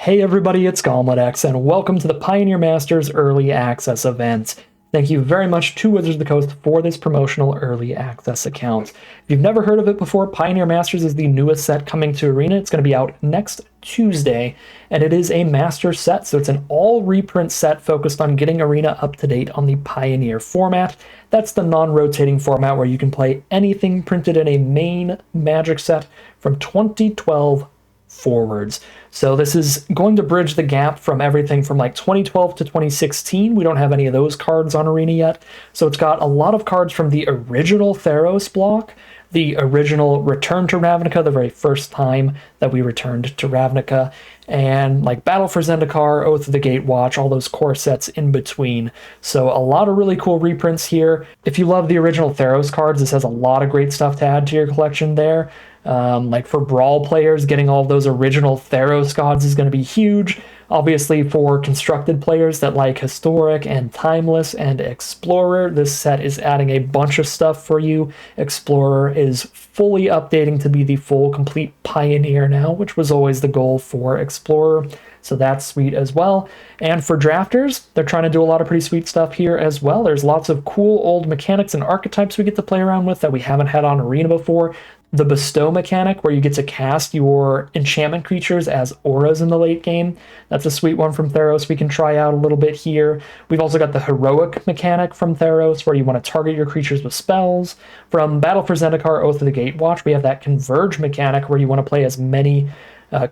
Hey everybody, it's GauntletX, and welcome to the Pioneer Masters Early Access event. Thank you very much to Wizards of the Coast for this promotional early access account. If you've never heard of it before, Pioneer Masters is the newest set coming to Arena. It's going to be out next Tuesday, and it is a master set, so it's an all reprint set focused on getting Arena up to date on the Pioneer format. That's the non-rotating format where you can play anything printed in a main Magic set from 2012 forwards. So this is going to bridge the gap from everything from like 2012 to 2016. We don't have any of those cards on Arena yet. So it's got a lot of cards from the original Theros block, the original Return to Ravnica, the very first time that we returned to Ravnica, and like Battle for Zendikar, Oath of the Gatewatch, all those core sets in between. So a lot of really cool reprints here. If you love the original Theros cards, this has a lot of great stuff to add to your collection there. Like for Brawl players, getting all of those original Theros gods is going to be huge. Obviously, for constructed players that like Historic and Timeless and Explorer, this set is adding a bunch of stuff for you. Explorer is fully updating to be the full, complete Pioneer now, which was always the goal for Explorer. So that's sweet as well. And for drafters, they're trying to do a lot of pretty sweet stuff here as well. There's lots of cool old mechanics and archetypes we get to play around with that we haven't had on Arena before. The bestow mechanic, where you get to cast your enchantment creatures as auras in the late game. That's a sweet one from Theros we can try out a little bit here. We've also got the heroic mechanic from Theros, where you want to target your creatures with spells. From Battle for Zendikar, Oath of the Gatewatch, we have that converge mechanic, where you want to play as many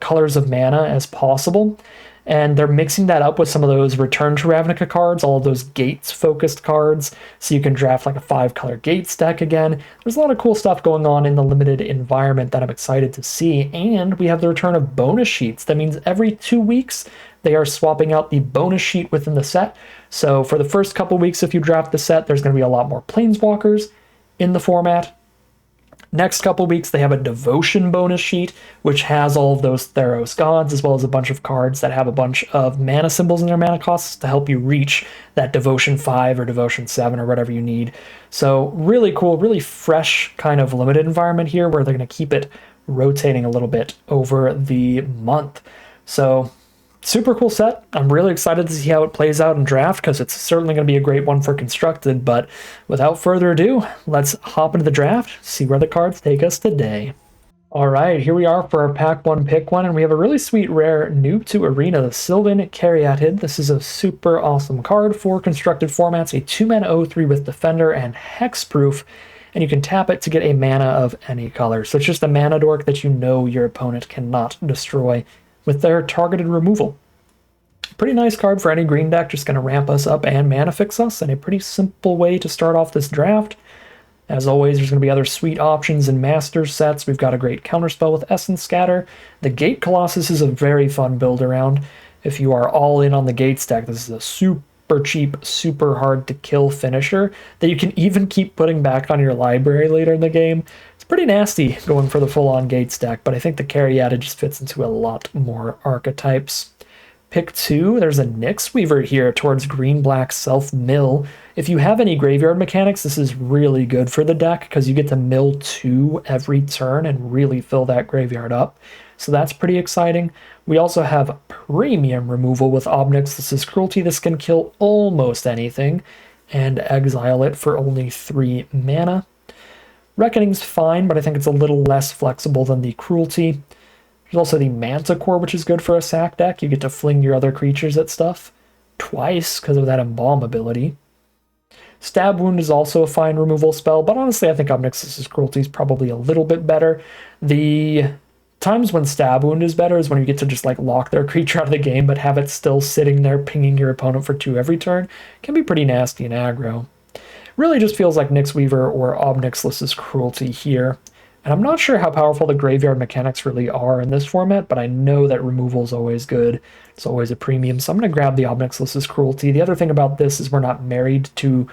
colors of mana as possible. And they're mixing that up with some of those Return to Ravnica cards, all of those Gates-focused cards, so you can draft like a 5-color Gates deck again. There's a lot of cool stuff going on in the limited environment that I'm excited to see, and we have the return of bonus sheets. That means every 2 weeks, they are swapping out the bonus sheet within the set. So for the first couple weeks, if you draft the set, there's going to be a lot more Planeswalkers in the format. Next couple weeks, they have a Devotion bonus sheet, which has all of those Theros gods, as well as a bunch of cards that have a bunch of mana symbols in their mana costs to help you reach that Devotion 5 or Devotion 7 or whatever you need. So really cool, really fresh kind of limited environment here where they're going to keep it rotating a little bit over the month. So super cool set. I'm really excited to see how it plays out in draft because it's certainly going to be a great one for constructed. But without further ado, let's hop into the draft, see where the cards take us today. All right, here we are for our pack one, pick one, and we have a really sweet rare new to Arena, the Sylvan Caryatid. This is a super awesome card for constructed formats, a 2-mana 0/3 with Defender and Hexproof, and you can tap it to get a mana of any color. So it's just a mana dork that you know your opponent cannot destroy with their targeted removal. Pretty nice card for any green deck, just going to ramp us up and mana fix us, and a pretty simple way to start off this draft. As always, there's going to be other sweet options in Master sets. We've got a great counterspell with Essence Scatter. The Gate Colossus is a very fun build around. If you are all in on the Gates deck, this is a super cheap, super hard to kill finisher that you can even keep putting back on your library later in the game. It's pretty nasty going for the full-on Gates deck, but I think the Caryatid just fits into a lot more archetypes. Pick 2, there's a Nyx Weaver here towards green-black self-mill. If you have any graveyard mechanics, this is really good for the deck because you get to mill 2 every turn and really fill that graveyard up. So that's pretty exciting. We also have premium removal with Obnyx. This is Cruelty. This can kill almost anything and exile it for only 3 mana. Reckoning's fine, but I think it's a little less flexible than the Cruelty. There's also the Manticore, which is good for a sack deck. You get to fling your other creatures at stuff twice because of that Embalm ability. Stab Wound is also a fine removal spell, but honestly I think Obnyx's Cruelty is probably a little bit better. The times when Stab Wound is better is when you get to just like lock their creature out of the game but have it still sitting there pinging your opponent for 2 every turn. It can be pretty nasty and aggro. Really just feels like Nyx Weaver or Obnyx's Cruelty here. And I'm not sure how powerful the graveyard mechanics really are in this format, but I know that removal is always good. It's always a premium, so I'm going to grab the Obnyx's Cruelty. The other thing about this is we're not married to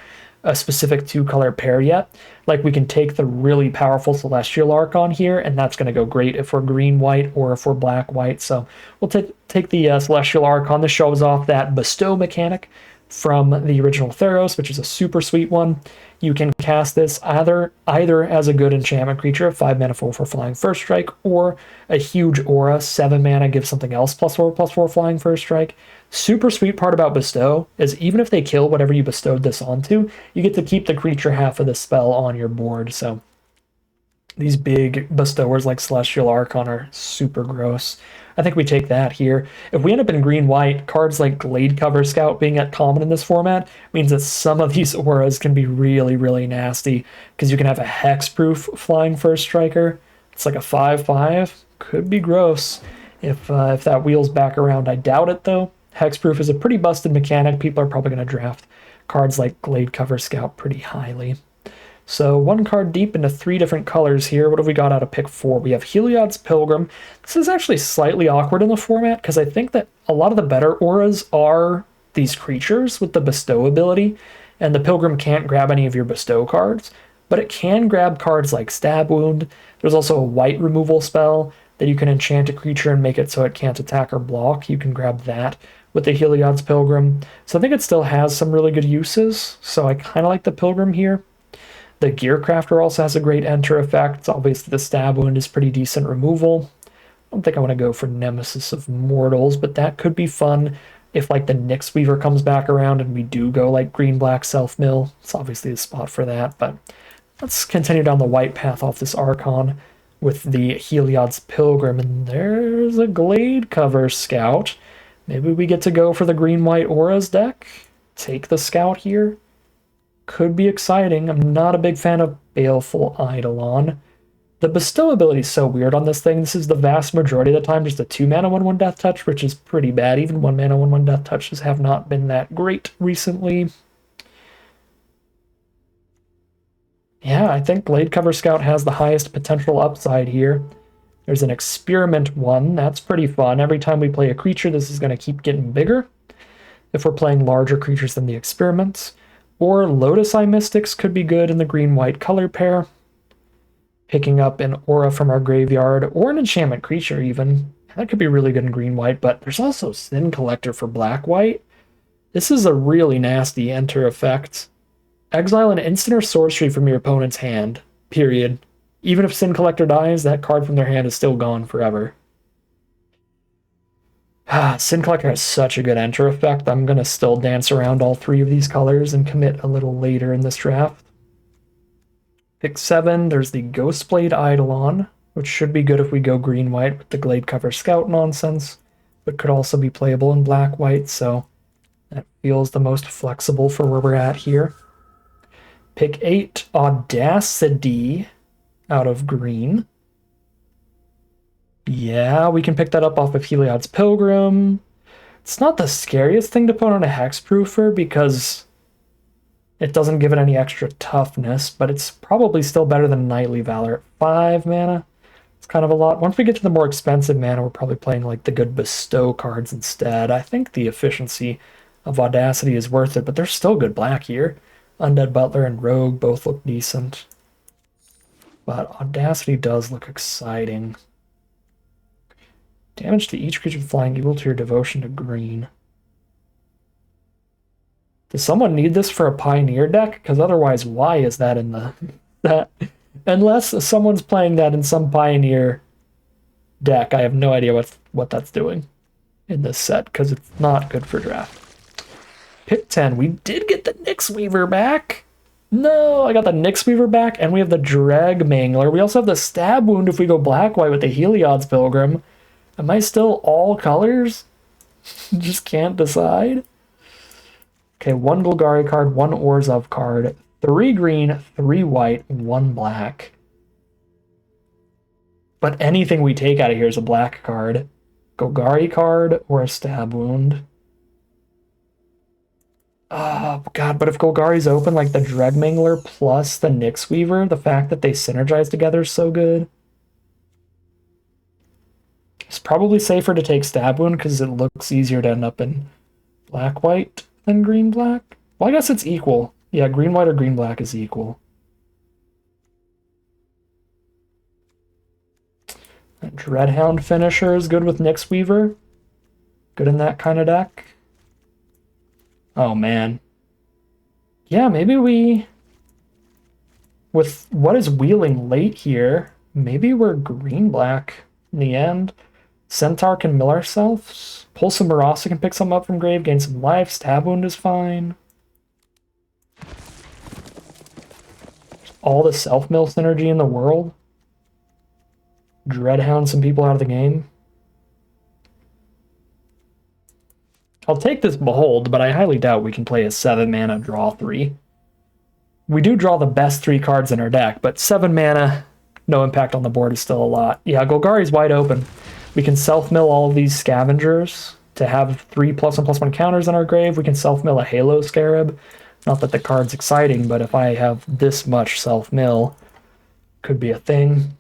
a specific 2-color pair yet. Like, we can take the really powerful Celestial Archon here, and that's going to go great if we're green-white or if we're black-white. So we'll take the Celestial Archon. This shows off that Bestow mechanic from the original Theros, which is a super sweet one. You can cast this either as a good enchantment creature, 5 mana 4/4 flying first strike, or a huge aura, 7 mana, gives something else +4/+4 flying first strike. Super sweet part about bestow is even if they kill whatever you bestowed this onto, you get to keep the creature half of the spell on your board. So these big bestowers like Celestial Archon are super gross. I think we take that here. If we end up in green-white, cards like Gladecover Scout being at common in this format means that some of these auras can be really, really nasty, because you can have a hexproof flying first striker. It's like a 5/5. Could be gross if that wheels back around. I doubt it, though. Hexproof is a pretty busted mechanic. People are probably going to draft cards like Gladecover Scout pretty highly. So 1 card deep into 3 different colors here. What have we got out of pick 4? We have Heliod's Pilgrim. This is actually slightly awkward in the format because I think that a lot of the better auras are these creatures with the bestow ability, and the Pilgrim can't grab any of your bestow cards, but it can grab cards like Stab Wound. There's also a white removal spell that you can enchant a creature and make it so it can't attack or block. You can grab that with the Heliod's Pilgrim. So I think it still has some really good uses, so I kind of like the Pilgrim here. The Gearcrafter also has a great enter effect. Obviously, the Stab Wound is pretty decent removal. I don't think I want to go for Nemesis of Mortals, but that could be fun if, like, the Nyx Weaver comes back around and we do go, like, green-black self-mill. It's obviously a spot for that, but let's continue down the white path off this Archon with the Heliod's Pilgrim, and there's a Gladecover Scout. Maybe we get to go for the green-white auras deck. Take the Scout here. Could be exciting. I'm not a big fan of Baleful Eidolon. The bestow ability is so weird on this thing. This is the vast majority of the time just a 2 mana 1/1 Death Touch, which is pretty bad. Even 1 mana 1/1 Death Touches have not been that great recently. Yeah, I think Gladecover Scout has the highest potential upside here. There's an Experiment one. That's pretty fun. Every time we play a creature, this is going to keep getting bigger if we're playing larger creatures than the Experiments. Or Lotus Eye Mystics could be good in the green-white color pair. Picking up an aura from our graveyard, or an enchantment creature even. That could be really good in green-white, but there's also Sin Collector for black-white. This is a really nasty enter effect. Exile an instant or sorcery from your opponent's hand, period. Even if Sin Collector dies, that card from their hand is still gone forever. Sin Collector has such a good enter effect. I'm going to still dance around all 3 of these colors and commit a little later in this draft. Pick 7, there's the Ghostblade Eidolon, which should be good if we go green-white with the Gladecover Scout nonsense, but could also be playable in black-white, so that feels the most flexible for where we're at here. Pick 8, Audacity out of green. Yeah, we can pick that up off of Heliod's Pilgrim. It's not the scariest thing to put on a Hexproofer because it doesn't give it any extra toughness, but it's probably still better than Knightly Valor at 5 mana. It's kind of a lot. Once we get to the more expensive mana, we're probably playing like the good bestow cards instead. I think the efficiency of Audacity is worth it, but there's still good black here. Undead Butler and Rogue both look decent. But Audacity does look exciting. Damage to each creature flying equal to your devotion to green. Does someone need this for a Pioneer deck? Because otherwise, why is that in the... that? Unless someone's playing that in some Pioneer deck, I have no idea what that's doing in this set, because it's not good for draft. Pick 10. We did get the Nyx Weaver back. No, I got the Nyx Weaver back, and we have the Dreg Mangler. We also have the Stab Wound if we go black-white with the Heliod's Pilgrim. Am I still all colors? Just can't decide. Okay, 1 Golgari card, 1 Orzhov card, 3 green, 3 white, 1 black. But anything we take out of here is a black card. Golgari card or a Stab Wound. Oh, God, but if Golgari's open, like the Dreg Mangler plus the Nyx Weaver, the fact that they synergize together is so good. It's probably safer to take Stab Wound because it looks easier to end up in black-white than green-black. Well, I guess it's equal. Yeah, green-white or green-black is equal. That Dreadhound Finisher is good with Nyx Weaver. Good in that kind of deck. Oh, man. Yeah, maybe we... With what is wheeling late here, maybe we're green-black in the end. Centaur can mill ourselves. Pull some Marasa can pick some up from grave, gain some life. Stab wound is fine. All the self-mill synergy in the world. Dreadhound some people out of the game. I'll take this Behold, but I highly doubt we can play a 7 mana draw 3. We do draw the best 3 cards in our deck, but 7 mana, no impact on the board is still a lot. Yeah, Golgari's wide open. We can self-mill all of these scavengers to have 3 +1/+1 counters in our grave. We can self-mill a Halo Scarab. Not that the card's exciting, but if I have this much self-mill, could be a thing.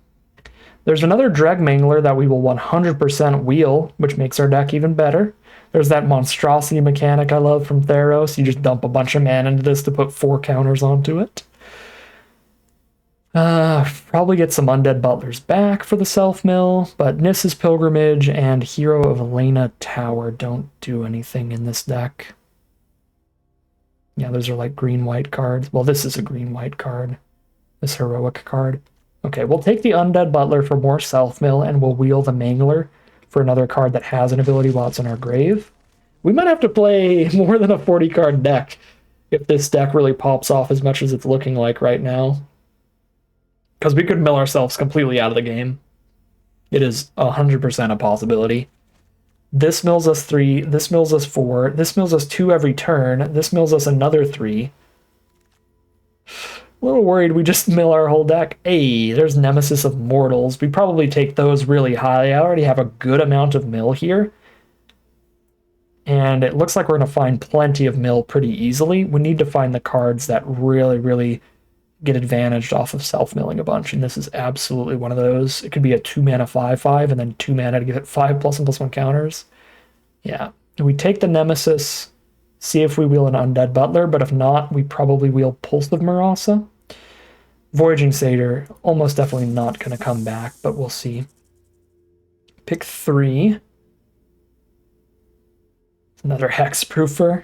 There's another Dreg Mangler that we will 100% wheel, which makes our deck even better. There's that monstrosity mechanic I love from Theros. You just dump a bunch of mana into this to put 4 counters onto it. Probably get some Undead Butlers back for the self-mill, but Nissa's Pilgrimage and Hero of Elena Tower don't do anything in this deck. Yeah, those are like green-white cards. Well, this is a green-white card. This heroic card. Okay, we'll take the Undead Butler for more self-mill, and we'll wheel the Mangler for another card that has an ability while it's in our grave. We might have to play more than a 40-card deck if this deck really pops off as much as it's looking like right now. Because we could mill ourselves completely out of the game. It is 100% a possibility. This mills us 3, this mills us 4, this mills us 2 every turn, this mills us another 3. A little worried we just mill our whole deck. Hey, there's Nemesis of Mortals. We probably take those really high. I already have a good amount of mill here. And it looks like we're going to find plenty of mill pretty easily. We need to find the cards that really, really get advantaged off of self-milling a bunch. And this is absolutely one of those. It could be a 2 mana 5/5 and then 2 mana to give it 5 +1/+1 counters. Yeah. We take the Nemesis, see if we wheel an Undead Butler, but if not, we probably wheel Pulse of Marasa. Voyaging Satyr, almost definitely not going to come back, but we'll see. Pick 3. Another Hexproofer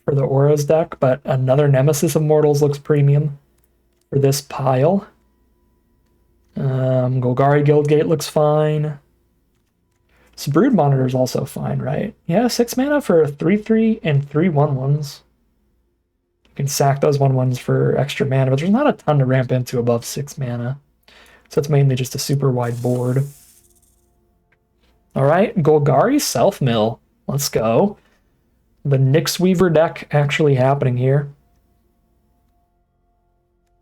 for the Auras deck, but another Nemesis of Mortals looks premium for this pile. Golgari Guildgate looks fine. So Brood Monitor is also fine, right? Yeah, 6 mana for 3/3 and 3 1/1s. You can sack those 1/1s for extra mana, but there's not a ton to ramp into above 6 mana. So it's mainly just a super wide board. All right, Golgari Self-Mill. Let's go. The Nyx Weaver deck actually happening here.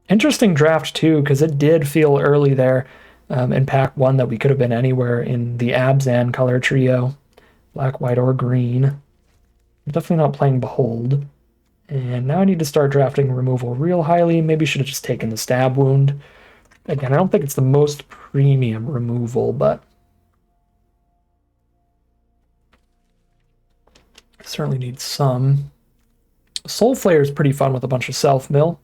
Interesting draft, too, because it did feel early there in pack 1 that we could have been anywhere in the Abzan color trio. Black, white, or green. I'm definitely not playing Behold. And now I need to start drafting removal real highly. Maybe should have just taken the Stab Wound. Again, I don't think it's the most premium removal, but certainly need some. Soul Flayer is pretty fun with a bunch of self-mill.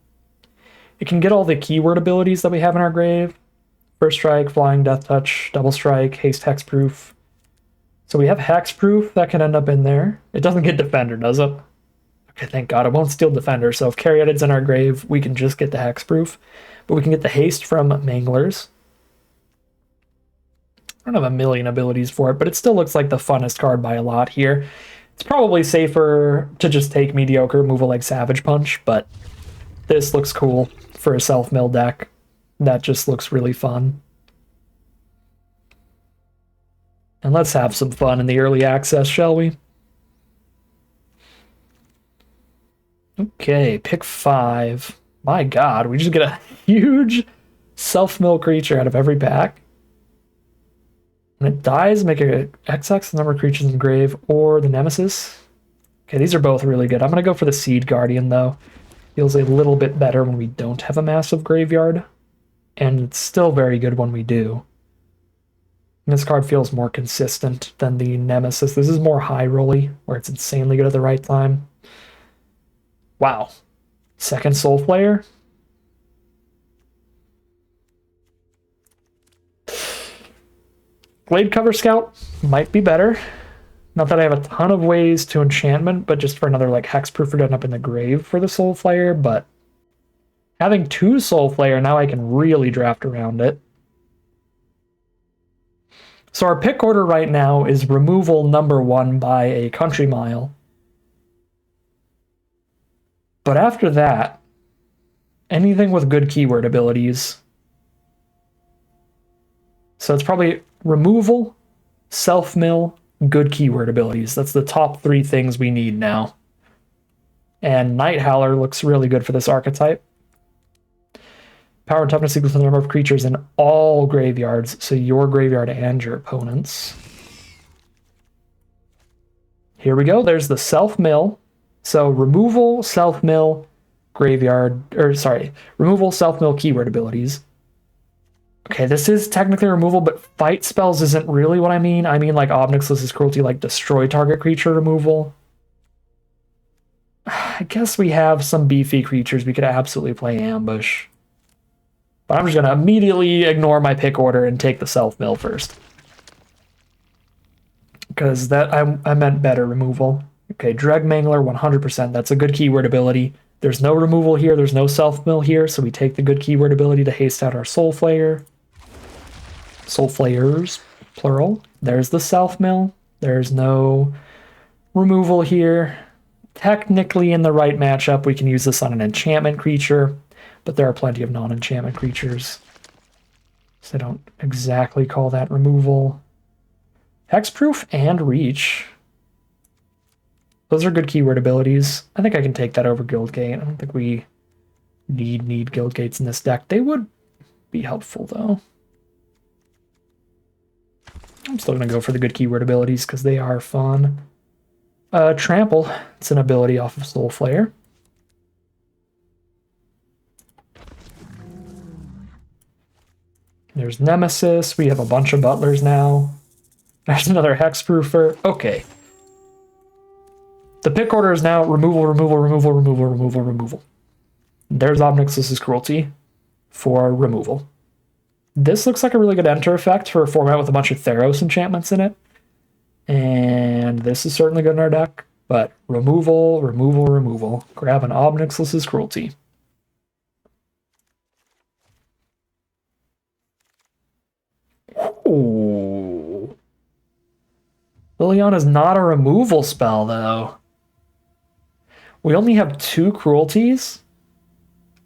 It can get all the keyword abilities that we have in our grave. First Strike, Flying, Death Touch, Double Strike, Haste, Hexproof. So we have Hexproof that can end up in there. It doesn't get Defender, does it? Okay, thank God. It won't steal Defender, so if Caryatid's in our grave, we can just get the Hexproof. But we can get the Haste from Manglers. I don't have a million abilities for it, but it still looks like the funnest card by a lot here. It's probably safer to just take mediocre removal like Savage Punch, but this looks cool for a self-mill deck. That just looks really fun. And let's have some fun in the early access, shall we? Okay, pick 5. My God, we just get a huge self-mill creature out of every pack. When it dies, make a XX the number of creatures in the grave or the Nemesis. Okay, these are both really good. I'm going to go for the Seed Guardian, though. Feels a little bit better when we don't have a massive graveyard. And it's still very good when we do. And this card feels more consistent than the Nemesis. This is more high-rolly, where it's insanely good at the right time. Wow. Second Soul Flayer. Glade Cover Scout might be better. Not that I have a ton of ways to enchantment, but just for another like hexproof to end up in the grave for the Soul Flare, but having 2 Soul Flare, now I can really draft around it. So our pick order right now is removal number 1 by a country mile. But after that, anything with good keyword abilities. So it's probably removal, self-mill, good keyword abilities. That's the top 3 things we need now. And Night Howler looks really good for this archetype. Power and toughness equals the number of creatures in all graveyards, so your graveyard and your opponent's. Here we go. There's the self-mill. So removal, self-mill, graveyard, removal, self-mill, keyword abilities. Okay, this is technically removal, but fight spells isn't really what I mean. I mean like Obnixlus's Cruelty, like destroy target creature removal. I guess we have some beefy creatures. We could absolutely play Ambush. But I'm just going to immediately ignore my pick order and take the self-mill first. Because that I meant better removal. Okay, Dreg Mangler, 100%. That's a good keyword ability. There's no removal here. There's no self-mill here. So we take the good keyword ability to haste out our Soul Flare. Soul Flayers, plural. There's the self-mill. There's no removal here. Technically, in the right matchup, we can use this on an enchantment creature. But there are plenty of non-enchantment creatures. So I don't exactly call that removal. Hexproof and Reach. Those are good keyword abilities. I think I can take that over Guildgate. I don't think we need Guildgates in this deck. They would be helpful, though. I'm still going to go for the good keyword abilities because they are fun. Trample. It's an ability off of Soul Flare. There's Nemesis. We have a bunch of butlers now. There's another hexproofer. Okay. The pick order is now removal, removal, removal, removal, removal, removal. There's Obnixlus's Cruelty for removal. This looks like a really good enter effect for a format with a bunch of Theros enchantments in it. And this is certainly good in our deck. But removal, removal, removal. Grab an Obnixlus's Cruelty. Ooh. Liliana's not a removal spell, though. We only have 2 cruelties.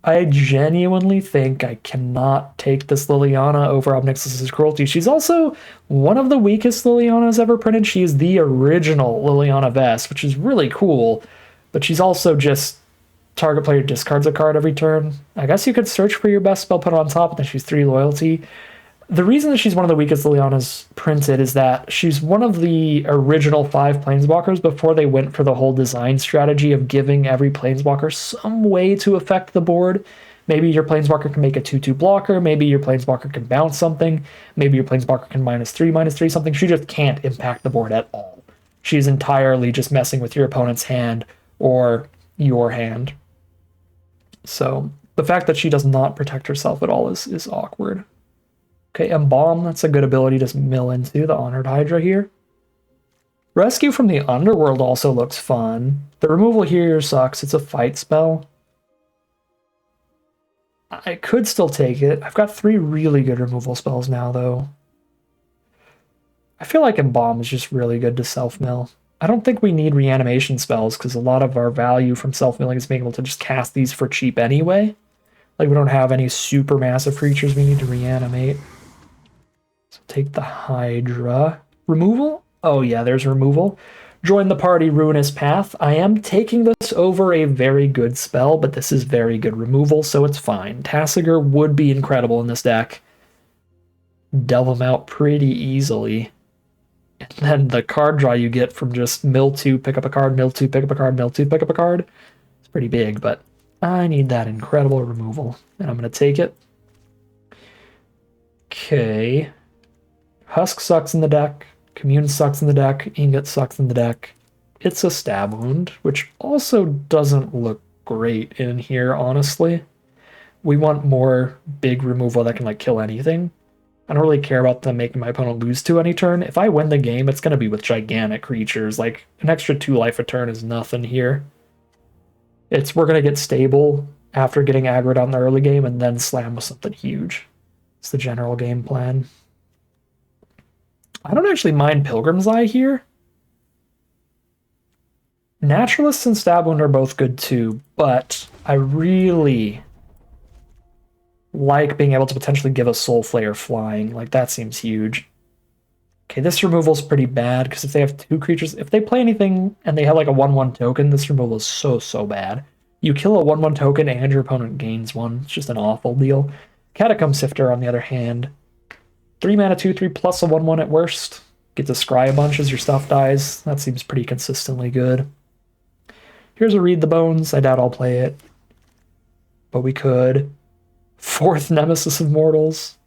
I genuinely think I cannot take this Liliana over Obnixlus's Cruelty. She's also one of the weakest Lilianas ever printed. She is the original Liliana Vest, which is really cool. But she's also just target player discards a card every turn. I guess you could search for your best spell, put it on top, and then she's 3 loyalty. The reason that she's one of the weakest Lilianas printed is that she's one of the original 5 Planeswalkers before they went for the whole design strategy of giving every Planeswalker some way to affect the board. Maybe your Planeswalker can make a 2/2 blocker, maybe your Planeswalker can bounce something, maybe your Planeswalker can -3/-3 something. She just can't impact the board at all. She's entirely just messing with your opponent's hand or your hand. So the fact that she does not protect herself at all is awkward. Okay, Embalm, that's a good ability to mill into the Honored Hydra here. Rescue from the Underworld also looks fun. The removal here sucks. It's a fight spell. I could still take it. I've got 3 really good removal spells now, though. I feel like Embalm is just really good to self-mill. I don't think we need reanimation spells because a lot of our value from self-milling is being able to just cast these for cheap anyway. Like, we don't have any super massive creatures we need to reanimate. So take the Hydra. Removal? Oh yeah, there's removal. Join the party, Ruinous Path. I am taking this over a very good spell, but this is very good removal, so it's fine. Tasigur would be incredible in this deck. Delve him out pretty easily. And then the card draw you get from just mill 2, pick up a card, mill 2, pick up a card, mill 2, pick up a card. It's pretty big, but I need that incredible removal, and I'm going to take it. Okay. Husk sucks in the deck. Commune sucks in the deck. Ingot sucks in the deck. It's a Stab Wound, which also doesn't look great in here, honestly. We want more big removal that can, like, kill anything. I don't really care about them making my opponent lose to any turn. If I win the game, it's going to be with gigantic creatures. Like, an extra 2 life a turn is nothing here. We're going to get stable after getting aggroed on the early game and then slam with something huge. It's the general game plan. I don't actually mind Pilgrim's Eye here. Naturalists and Stab Wound are both good too, but I really like being able to potentially give a Soul Flayer flying. Like, that seems huge. Okay, this removal's pretty bad, because if they have 2 creatures, if they play anything and they have like a 1/1 token, this removal is so bad. You kill a 1/1 token and your opponent gains 1. It's just an awful deal. Catacomb Sifter, on the other hand, 3 mana 2/3 plus a 1/1 at worst. Get to scry a bunch as your stuff dies. That seems pretty consistently good. Here's a Read the Bones. I doubt I'll play it, but we could. 4th Nemesis of Mortals.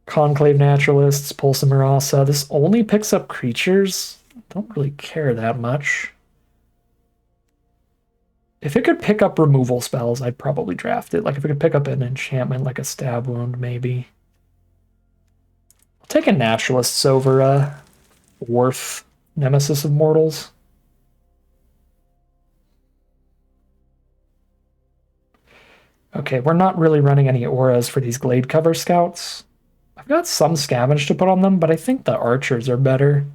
Conclave Naturalists, Pulse of Murasa. This only picks up creatures. Don't really care that much. If it could pick up removal spells, I'd probably draft it. Like, if it could pick up an enchantment like a Stab Wound, maybe. I'll take a Naturalists over a Worth Nemesis of Mortals. Okay, we're not really running any auras for these Glade Cover Scouts. I've got some Scavenge to put on them, but I think the Archers are better.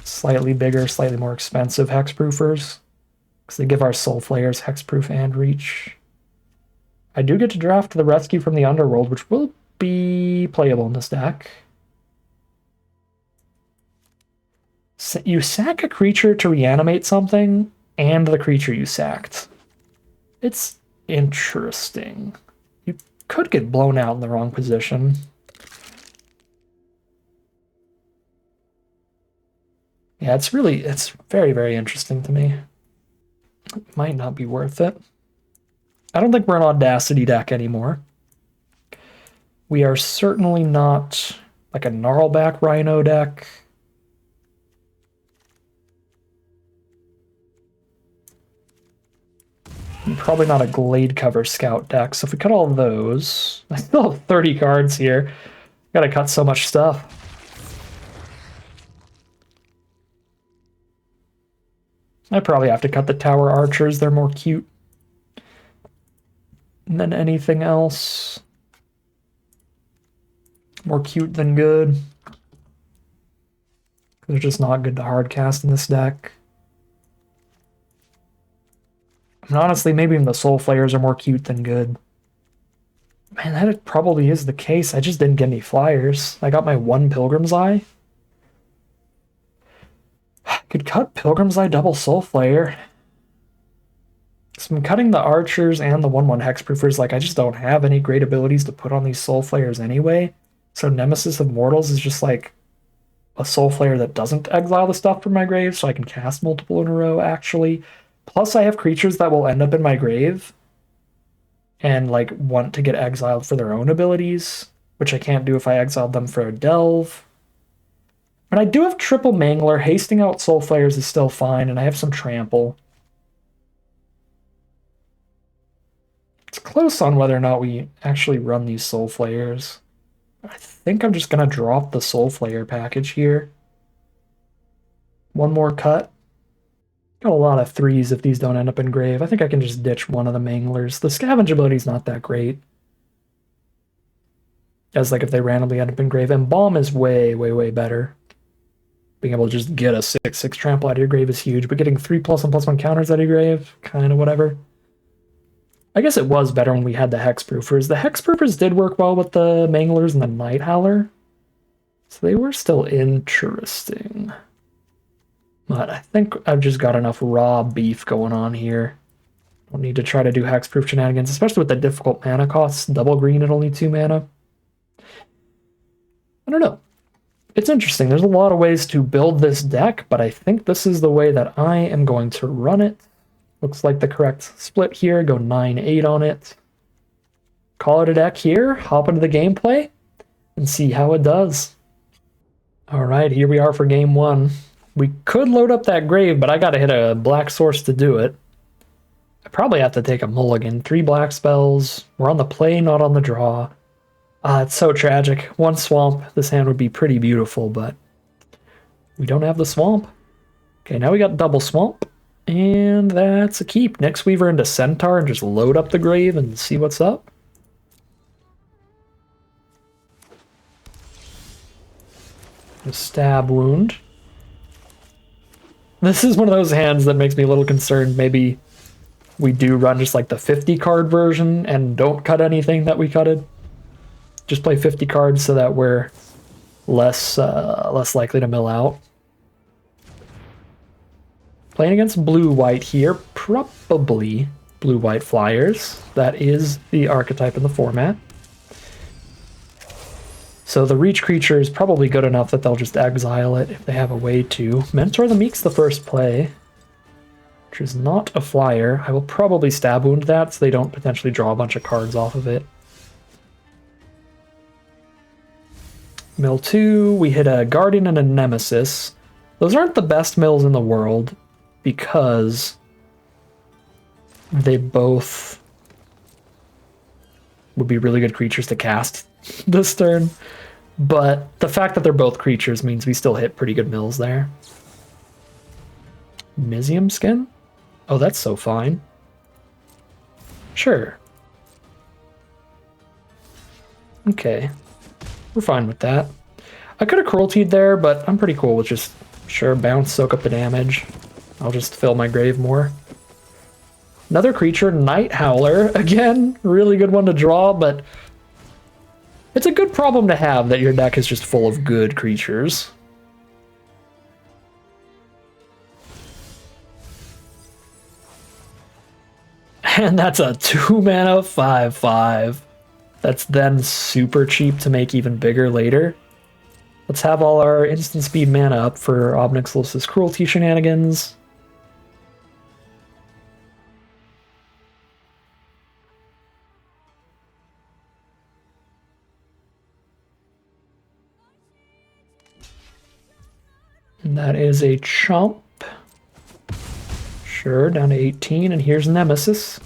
Slightly bigger, slightly more expensive Hexproofers, because they give our Soul Flayers Hexproof and Reach. I do get to draft the Rescue from the Underworld, which will be playable in this deck. So you sack a creature to reanimate something, and the creature you sacked. It's interesting. You could get blown out in the wrong position. Yeah, it's very interesting to me. It might not be worth it. I don't think we're an Audacity deck anymore. We are certainly not like a Gnarlback Rhino deck. Probably not a Glade Cover Scout deck, so if we cut all those... I still have 30 cards here. Gotta cut so much stuff. I probably have to cut the Tower Archers, they're more cute than anything else. More cute than good. They're just not good to hardcast in this deck. And honestly, maybe even the Soul Flayers are more cute than good. Man, that probably is the case. I just didn't get any flyers. I got my 1 Pilgrim's Eye. Could cut Pilgrim's Eye double Soul Flayer. So I'm cutting the Archers and the 1/1 Hexproofers. Like, I just don't have any great abilities to put on these Soul Flayers anyway. So Nemesis of Mortals is just like a Soul Flayer that doesn't exile the stuff from my grave, so I can cast multiple in a row, actually. Plus, I have creatures that will end up in my grave and, like, want to get exiled for their own abilities, which I can't do if I exiled them for a Delve. But I do have triple Mangler. Hasting out Soul Flayers is still fine, and I have some Trample. It's close on whether or not we actually run these Soul Flayers. I think I'm just going to drop the Soul Flayer package here. One more cut. Got a lot of 3s if these don't end up in grave. I think I can just ditch one of the Manglers. The Scavenge ability's not that great. As like if they randomly end up in grave. And Bomb is way better. Being able to just get a 6/6 trample out of your grave is huge, but getting 3 +1/+1 counters out of your grave, kind of whatever. I guess it was better when we had the Hexproofers. The Hexproofers did work well with the Manglers and the Night Howler, so they were still interesting. But I think I've just got enough raw beef going on here. Don't need to try to do Hexproof shenanigans, especially with the difficult mana costs. Double green at only 2 mana. I don't know. It's interesting. There's a lot of ways to build this deck, but I think this is the way that I am going to run it. Looks like the correct split here. Go 9-8 on it. Call it a deck here. Hop into the gameplay and see how it does. All right, here we are for game 1. We could load up that grave, but I gotta hit a black source to do it. I probably have to take a mulligan. 3 black spells. We're on the play, not on the draw. It's so tragic. One swamp, this hand would be pretty beautiful, but we don't have the swamp. Okay, now we got double swamp, and that's a keep. Nyx Weaver into Centaur and just load up the grave and see what's up. A stab wound. This is one of those hands that makes me a little concerned. Maybe we do run just like the 50 card version and don't cut anything that we cutted. Just play 50 cards so that we're less likely to mill out. Playing against blue-white here, probably blue-white flyers. That is the archetype in the format. So the reach creature is probably good enough that they'll just exile it if they have a way to. Mentor the Meek's the first play, which is not a flyer. I will probably stab wound that so they don't potentially draw a bunch of cards off of it. Mill 2, we hit a Guardian and a Nemesis. Those aren't the best mills in the world because they both would be really good creatures to cast this turn. But the fact that they're both creatures means we still hit pretty good mills there. Mizium Skin? Oh, that's so fine. Sure. Okay. We're fine with that. I could have crueltied there, but I'm pretty cool with just, sure, bounce, soak up the damage. I'll just fill my grave more. Another creature, Night Howler. Again, really good one to draw, but it's a good problem to have that your deck is just full of good creatures. And that's a 2-mana 5/5. That's then super cheap to make even bigger later. Let's have all our instant speed mana up for Obnixilus's Cruelty shenanigans. And that is a chomp. Sure, down to 18, and here's Nemesis.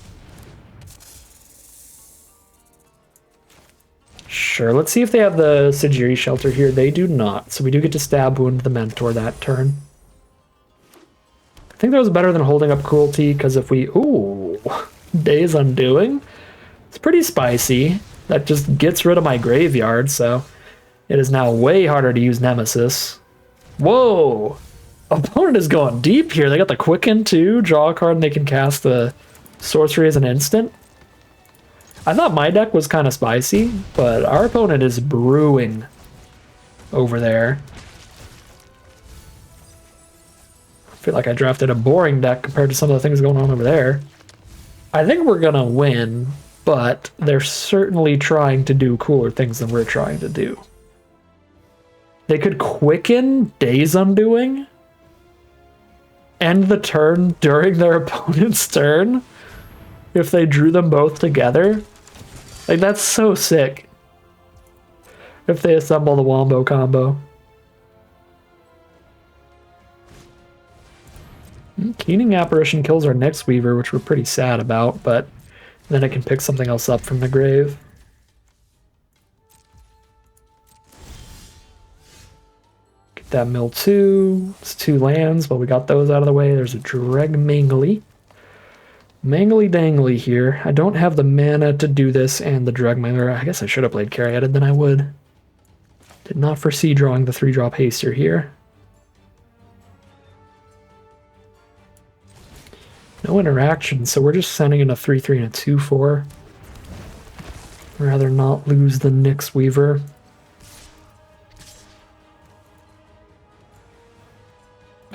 Sure, let's see if they have the Sigiri Shelter here. They do not, so we do get to stab wound the Mentor that turn. I think that was better than holding up Cruelty, because if we... Ooh, Days Undoing. It's pretty spicy. That just gets rid of my graveyard, so it is now way harder to use Nemesis. Whoa! Opponent is going deep here. They got the Quicken too. Draw a card and they can cast the Sorcery as an instant. I thought my deck was kind of spicy, but our opponent is brewing over there. I feel like I drafted a boring deck compared to some of the things going on over there. I think we're gonna win, but they're certainly trying to do cooler things than we're trying to do. They could Quicken Days Undoing, end the turn during their opponent's turn if they drew them both together. Like, that's so sick. If they assemble the Wombo combo. Keening Apparition kills our Nyx Weaver, which we're pretty sad about, but then it can pick something else up from the grave. Get that mill 2. It's 2 lands, but we got those out of the way. There's a Dreg Mangly. Mangly Dangly here. I don't have the mana to do this and the Dreg Mangler. I guess I should have played Caryatid, then I would. Did not foresee drawing the 3-drop Haster here. No interaction, so we're just sending in a 3/3 and a 2/4. Rather not lose the Nyx Weaver.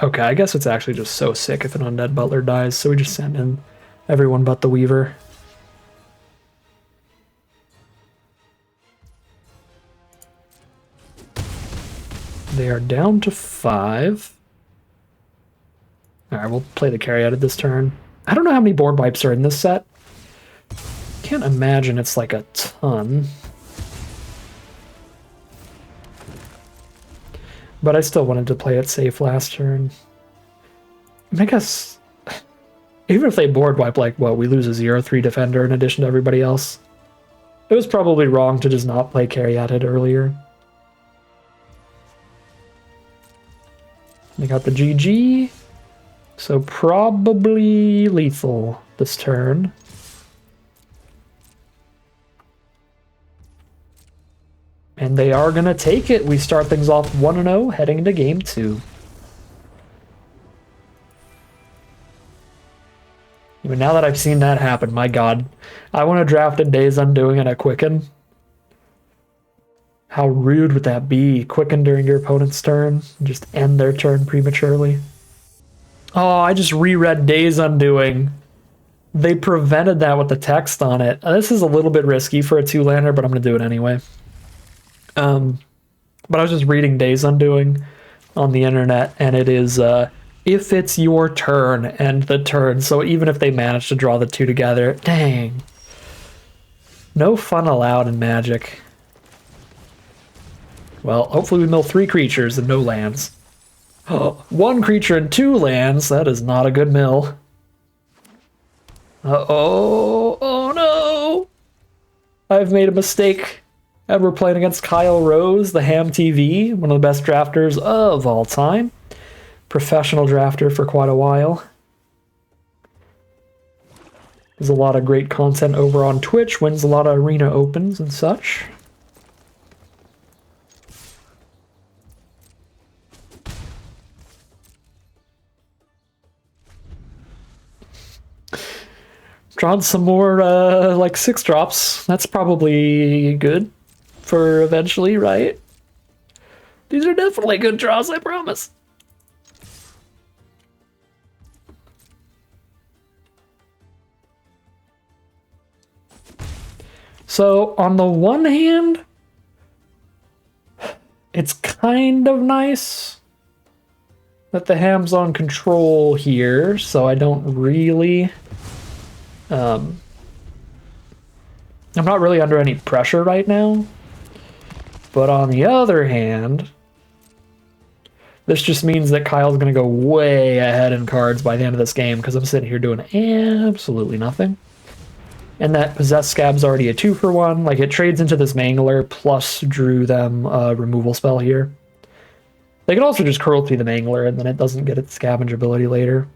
Okay, I guess it's actually just so sick if an Undead Butler dies, so we just send in everyone but the Weaver. They are down to 5. Alright, we'll play the Caryatid this turn. I don't know how many board wipes are in this set. Can't imagine it's like a ton. But I still wanted to play it safe last turn. I guess even if they board wipe, like, what, we lose a 0/3 defender in addition to everybody else? It was probably wrong to just not play Caryatid earlier. They got the GG, so probably lethal this turn. And they are going to take it. We start things off 1-0, heading into game 2. Even now that I've seen that happen, my god. I want to draft a Days Undoing and a Quicken. How rude would that be? Quicken during your opponent's turn. Just end their turn prematurely. Oh, I just reread Days Undoing. They prevented that with the text on it. This is a little bit risky for a 2-lander, but I'm going to do it anyway. But I was just reading Days Undoing on the internet, and it is, if it's your turn, end the turn. So even if they manage to draw the two together, dang. No fun allowed in Magic. Well, hopefully we mill 3 creatures and no lands. Oh, 1 creature and 2 lands, that is not a good mill. Uh-oh, oh no! I've made a mistake. And we're playing against Kyle Rose, the Ham TV, one of the best drafters of all time. Professional drafter for quite a while. There's a lot of great content over on Twitch, wins a lot of arena opens and such. Drawn some more, like 6 drops. That's probably good for eventually, right? These are definitely good draws, I promise. So, on the one hand, it's kind of nice that the Ham's on control here, so I don't really... I'm not really under any pressure right now. But on the other hand, this just means that Kyle's going to go way ahead in cards by the end of this game because I'm sitting here doing absolutely nothing. And that Possessed Scab's already a 2-for-1. Like, it trades into this Mangler plus drew them a removal spell here. They could also just Cruelty the Mangler and then it doesn't get its scavenge ability later.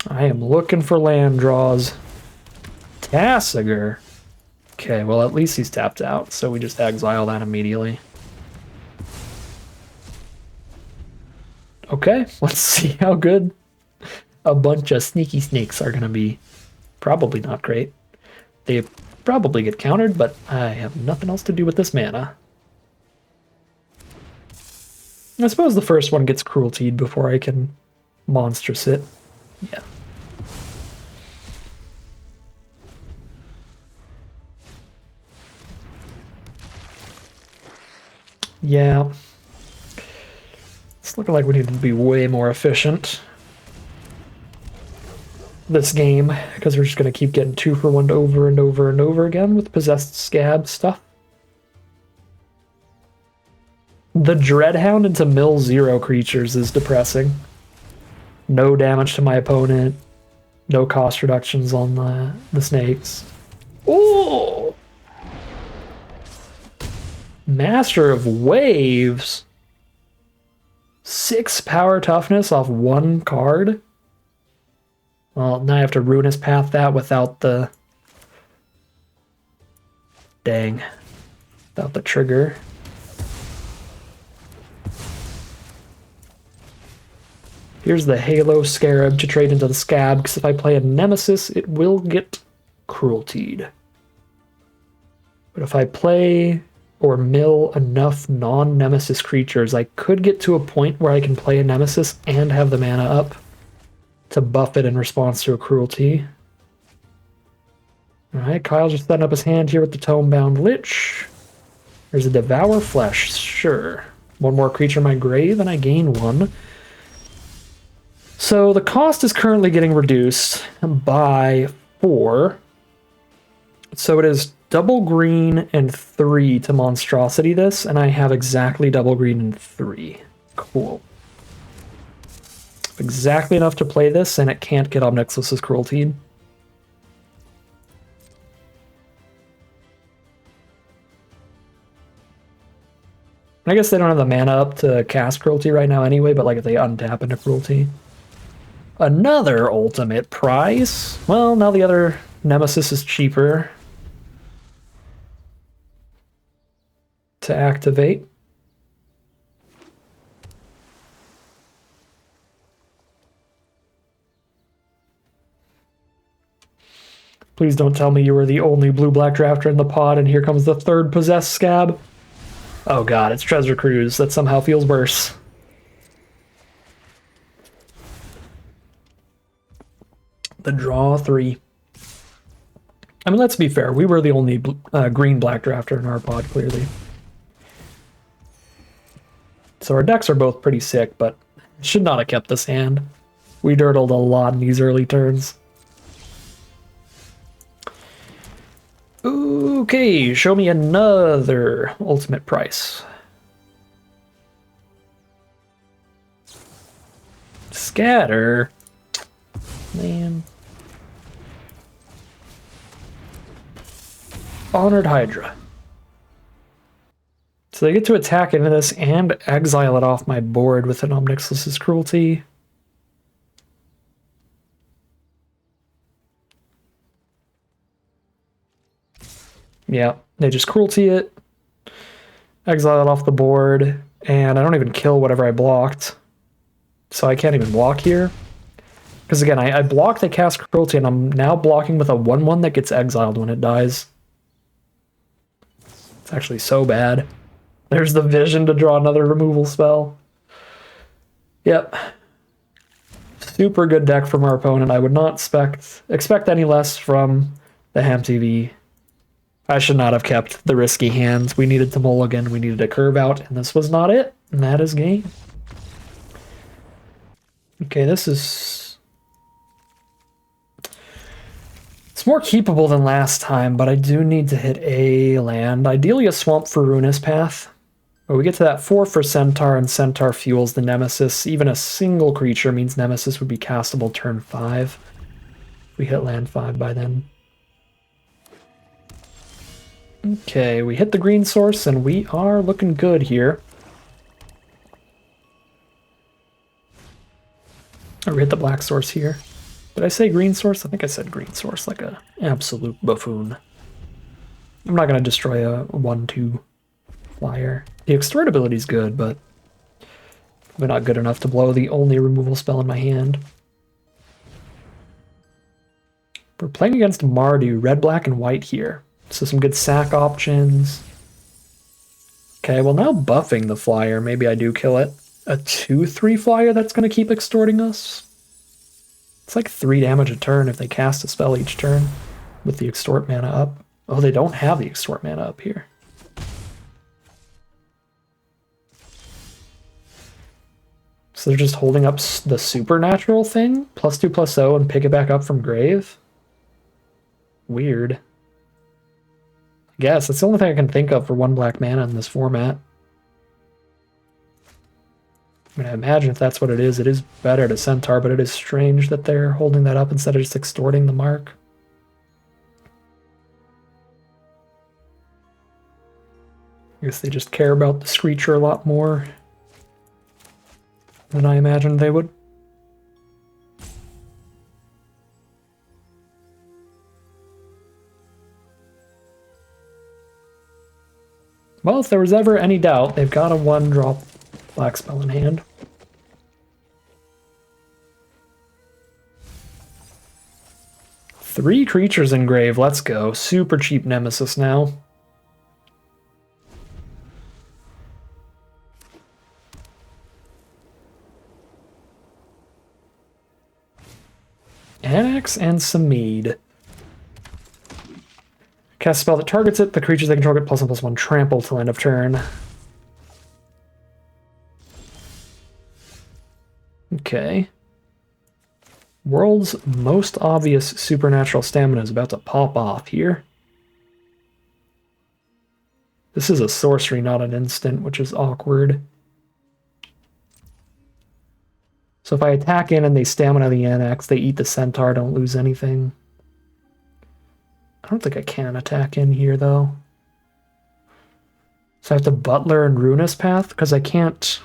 I am looking for land draws. Tasigur. Okay, well at least he's tapped out, so we just exile that immediately. Okay, let's see how good a bunch of sneaky snakes are gonna be. Probably not great. They probably get countered, but I have nothing else to do with this mana. I suppose the first one gets crueltied before I can monstrous it. Yeah. Yeah. It's looking like we need to be way more efficient this game, because we're just going to keep getting 2-for-1 over and over and over again with Possessed Scab stuff. The Dreadhound into mill 0 creatures is depressing. No damage to my opponent. No cost reductions on the snakes. Ooh! Master of Waves. 6 power toughness off 1 card. Well, now I have to Ruinous Path that without the... Dang. Without the trigger. Here's the Halo Scarab to trade into the Scab, because if I play a Nemesis, it will get crueltied. But if I play or mill enough non-Nemesis creatures, I could get to a point where I can play a Nemesis and have the mana up to buff it in response to a cruelty. Alright, Kyle's just setting up his hand here with the Tomebound Lich. There's a Devour Flesh, sure. 1 more creature in my grave and I gain 1. So the cost is currently getting reduced by 4. So it is double green and 3 to monstrosity this, and I have exactly double green and 3. Cool. Exactly enough to play this, and it can't get Omnixlus's Cruelty. I guess they don't have the mana up to cast Cruelty right now anyway, but like if they untap into Cruelty. Another ultimate prize? Well, now the other Nemesis is cheaper to activate. Please don't tell me you were the only blue-black drafter in the pod and here comes the third possessed scab. Oh god, it's Treasure Cruise. That somehow feels worse. The draw 3. I mean, let's be fair. We were the only green-black drafter in our pod, clearly. So our decks are both pretty sick, but should not have kept this hand. We dirtled a lot in these early turns. Okay, show me another ultimate price. Scatter. Man. Honored Hydra. So they get to attack into this and exile it off my board with an Omnixlus's Cruelty. Yeah, they just Cruelty it, exile it off the board, and I don't even kill whatever I blocked. So I can't even block here. Because again, I block the cast Cruelty, and I'm now blocking with a 1/1 that gets exiled when it dies. It's actually so bad. There's the vision to draw another removal spell. Yep. Super good deck from our opponent. I would not expect any less from the Ham TV. I should not have kept the risky hands. We needed to mulligan, we needed a curve out, and this was not it. And that is game. Okay, this is... It's more keepable than last time, but I do need to hit a land. Ideally a swamp for Ruinous Path. But we get to that 4 for Centaur, and Centaur fuels the Nemesis. Even a single creature means Nemesis would be castable turn 5. We hit land 5 by then. Okay, we hit the green source, and we are looking good here. Or we hit the black source here. Did I say green source? I think I said green source, like a absolute buffoon. I'm not going to destroy a 1/2 flyer. The extort ability is good, but probably not good enough to blow the only removal spell in my hand. We're playing against Mardu, red, black, and white here. So some good sack options. Okay, well now buffing the flyer, maybe I do kill it. A 2/3 flyer that's going to keep extorting us. It's like 3 damage a turn if they cast a spell each turn with the extort mana up. Oh, they don't have the extort mana up here. So they're just holding up the supernatural thing, +2/+0, and pick it back up from grave? Weird. I guess that's the only thing I can think of for 1 black mana in this format. I mean, I imagine if that's what it is better to Centaur, but it is strange that they're holding that up instead of just extorting the mark. I guess they just care about the Screecher a lot more than I imagined they would. Well, if there was ever any doubt, they've got a 1-drop black spell in hand. Three creatures in grave, let's go. Super cheap Nemesis now. Anax and Samid. Cast a spell that targets it. The creatures they control get +1/+1 trample till end of turn. Okay. World's most obvious supernatural stamina is about to pop off here. This is a sorcery, not an instant, which is awkward. So if I attack in and they stamina the annex, they eat the centaur, don't lose anything. I don't think I can attack in here, though. So I have to Butler and Ruinous Path, because I can't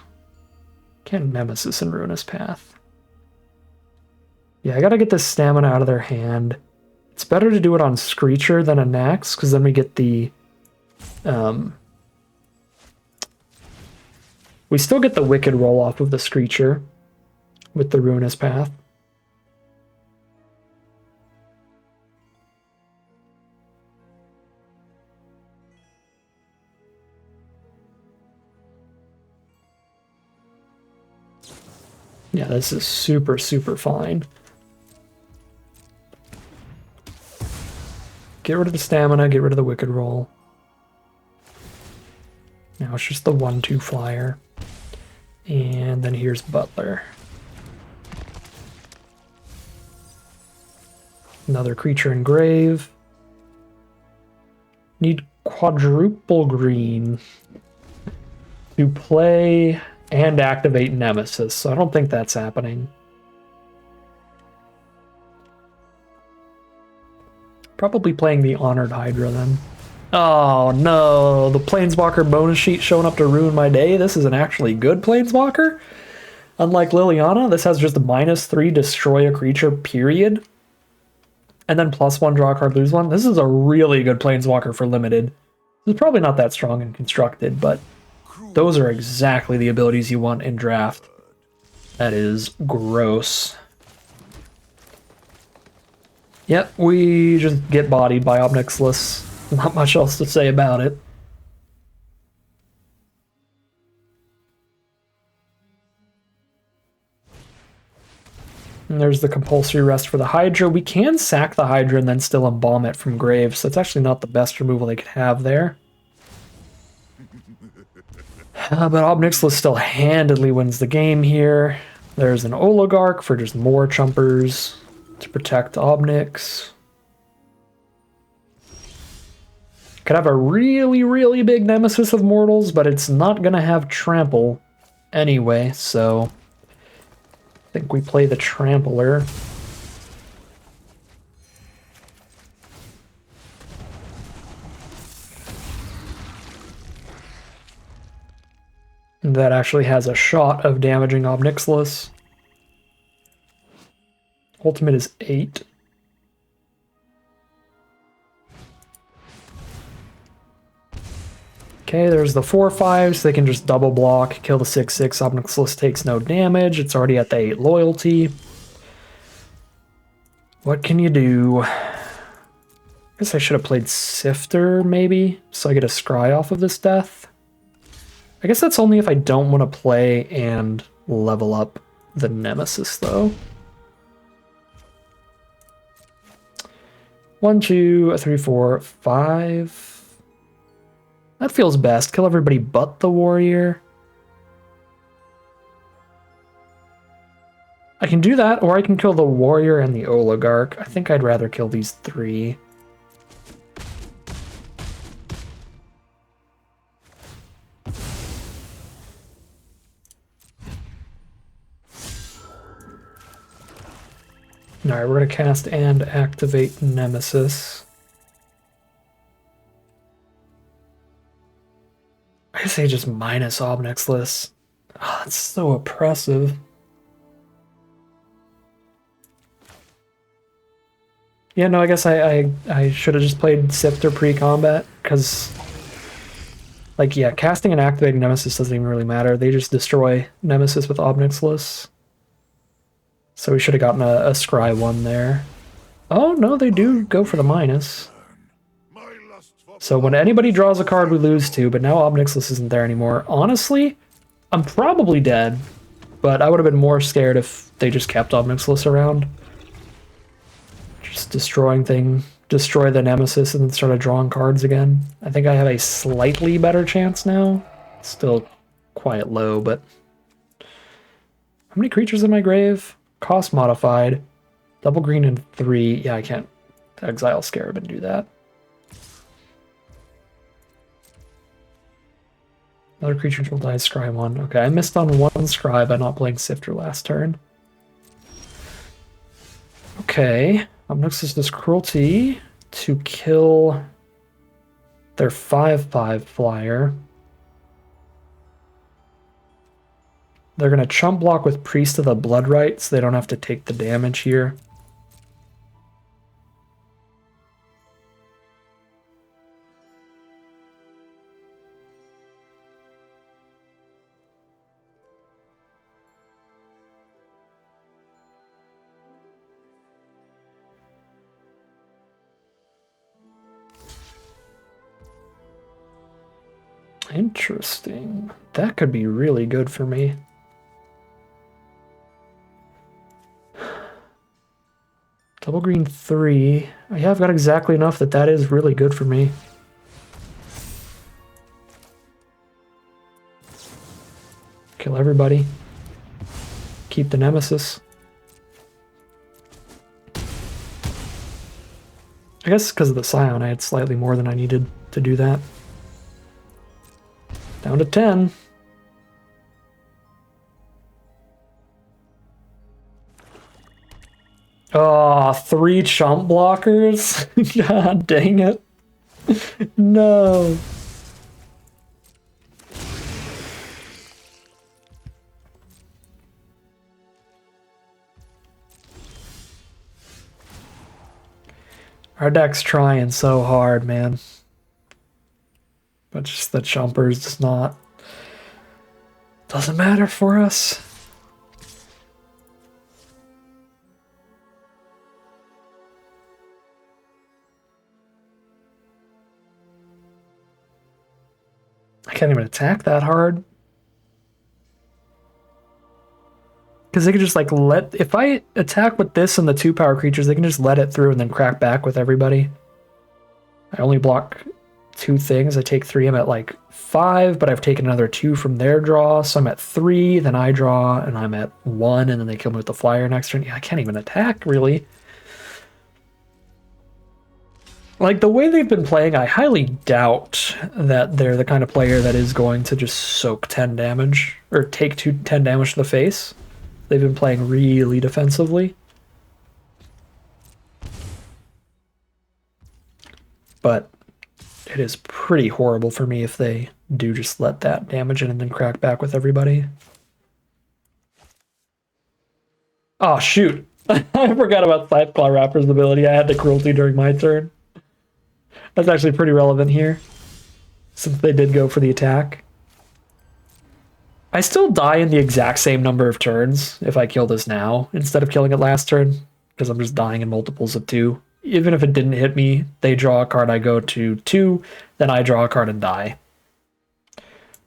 Nemesis and Ruinous Path. Yeah, I gotta get this stamina out of their hand. It's better to do it on Screecher than a Nax, because then we get the... we still get the Wicked roll off of the Screecher with the Ruinous Path. Yeah, this is super, super fine. Get rid of the stamina, get rid of the Wicked roll. Now it's just the 1/2 flyer. And then here's Butler. Another creature in grave. Need quadruple green to play and activate Nemesis, so I don't think that's happening. Probably playing the Honored Hydra then. Oh no, the Planeswalker bonus sheet showing up to ruin my day. This is an actually good Planeswalker. Unlike Liliana, this has just a -3 destroy a creature, period. And then +1 draw a card, lose one. This is a really good Planeswalker for limited. It's probably not that strong and constructed, but those are exactly the abilities you want in draft. That is gross. Yep, we just get bodied by Obnixilis. Not much else to say about it. And there's the compulsory rest for the Hydra. We can sack the Hydra and then still embalm it from grave, so it's actually not the best removal they could have there. But Obnixilis still handedly wins the game here. There's an Oligarch for just more chumpers to protect Obnix. Could have a really, really big Nemesis of Mortals, but it's not going to have Trample anyway, so I think we play the Trampler. And that actually has a shot of damaging Obnixilis. Ultimate is 8. Okay, there's the 4/5, so they can just double block, kill the 6/6. Obnixilis takes no damage. It's already at the 8 loyalty. What can you do? I guess I should have played Sifter, maybe, so I get a scry off of this death. I guess that's only if I don't want to play and level up the Nemesis, though. 1, 2, 3, 4, 5. That feels best. Kill everybody but the warrior. I can do that, or I can kill the warrior and the oligarch. I think I'd rather kill these 3. Alright, we're going to cast and activate Nemesis. I say just minus Obnixilis. Oh, that's so oppressive. Yeah, no, I guess I should have just played Sifter pre-combat, because, like, yeah, casting and activating Nemesis doesn't even really matter. They just destroy Nemesis with Obnixilis. So we should have gotten a Scry 1 there. Oh, no, they do go for the minus. So when anybody draws a card, we lose 2, but now Obnixilis isn't there anymore. Honestly, I'm probably dead, but I would have been more scared if they just kept Obnixilis around. Just destroy the Nemesis and then started drawing cards again. I think I have a slightly better chance now. Still quite low, but... How many creatures in my grave? Cost modified. Double green and 3. Yeah, I can't exile Scarab and do that. Another creature will die, scry 1. Okay, I missed on 1 scry by not playing Sifter last turn. Okay. Up next is this cruelty to kill their 5/5 flyer. They're going to chump block with Priest of the Bloodright, so they don't have to take the damage here. Interesting. That could be really good for me. Double green 3. Yeah, I've got exactly enough that is really good for me. Kill everybody. Keep the Nemesis. I guess because of the Scion, I had slightly more than I needed to do that. Down to 10. Oh, 3 chump blockers? God dang it. No. Our deck's trying so hard, man. But just the chumpers doesn't matter for us. I can't even attack that hard. Because they could just like if I attack with this and the 2 power creatures, they can just let it through and then crack back with everybody. I only block 2 things. I take 3, I'm at like 5, but I've taken another 2 from their draw, so I'm at 3, then I draw, and I'm at 1, and then they kill me with the flyer next turn. Yeah, I can't even attack, really. Like, the way they've been playing, I highly doubt that they're the kind of player that is going to just soak 10 damage, or take 10 damage to the face. They've been playing really defensively. But it is pretty horrible for me if they do just let that damage in and then crack back with everybody. Oh, shoot. I forgot about Scytheclaw Raptor's ability. I had the cruelty during my turn. That's actually pretty relevant here, since they did go for the attack. I still die in the exact same number of turns if I kill this now, instead of killing it last turn, because I'm just dying in multiples of 2. Even if it didn't hit me, they draw a card, I go to 2, then I draw a card and die.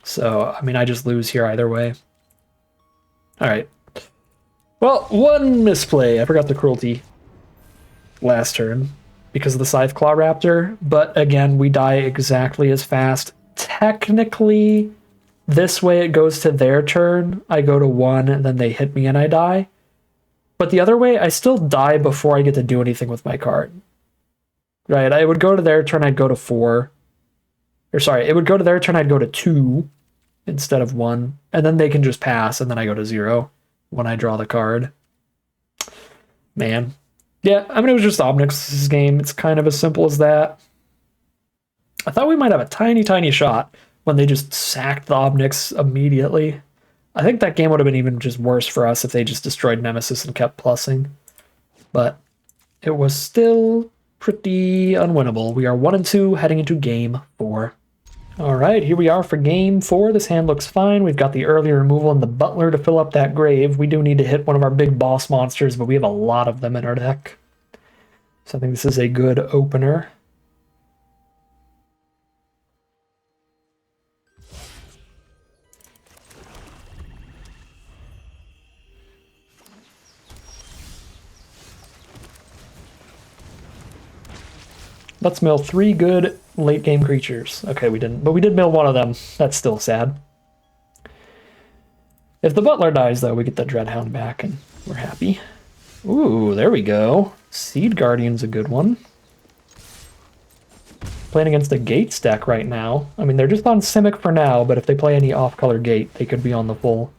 So, I mean, I just lose here either way. Alright. Well, 1 misplay. I forgot the cruelty last turn because of the Scytheclaw Raptor, but again, we die exactly as fast. Technically, this way it goes to their turn. I go to 1, and then they hit me and I die. But the other way, I still die before I get to do anything with my card. Right, I would go to their turn, I'd go to 4. Or sorry, it would go to their turn, I'd go to 2 instead of 1. And then they can just pass, and then I go to 0 when I draw the card. Man. Yeah, I mean, it was just Obnix's game. It's kind of as simple as that. I thought we might have a tiny, tiny shot when they just sacked the Obnix immediately. I think that game would have been even just worse for us if they just destroyed Nemesis and kept plussing. But it was still pretty unwinnable. We are 1-2 heading into game 4. All right, here we are for game 4. This hand looks fine. We've got the early removal and the Butler to fill up that grave. We do need to hit one of our big boss monsters, but we have a lot of them in our deck. So I think this is a good opener. Let's mill 3 good late game creatures. Okay, we didn't, but we did mill 1 of them. That's still sad. If the Butler dies, though, we get the Dreadhound back, and we're happy. Ooh, there we go. Seed Guardian's a good one. Playing against a Gates deck right now. I mean, they're just on Simic for now, but if they play any off-color gate, they could be on the full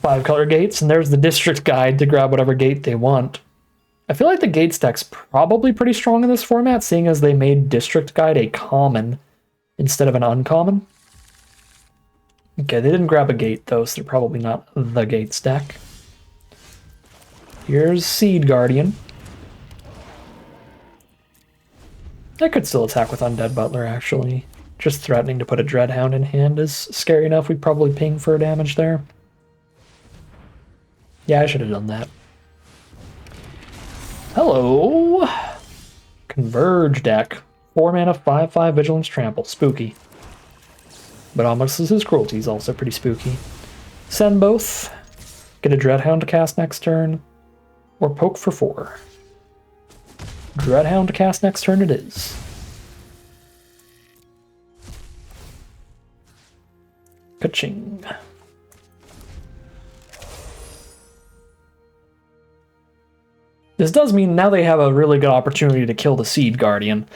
5-color gates, and there's the District Guide to grab whatever gate they want. I feel like the Gates deck's probably pretty strong in this format, seeing as they made District Guide a common instead of an uncommon. Okay, they didn't grab a gate though, so they're probably not the Gates deck. Here's Seed Guardian. I could still attack with Undead Butler, actually. Just threatening to put a Dreadhound in hand is scary enough. We'd probably ping for damage there. Yeah, I should have done that. Hello! Converge deck. 4 mana, 5/5 Vigilance Trample. Spooky. But Almox's Cruelty is also pretty spooky. Send both. Get a Dreadhound to cast next turn. Or poke for 4. Dreadhound to cast next turn it is. Ka-ching. This does mean now they have a really good opportunity to kill the Seed Guardian.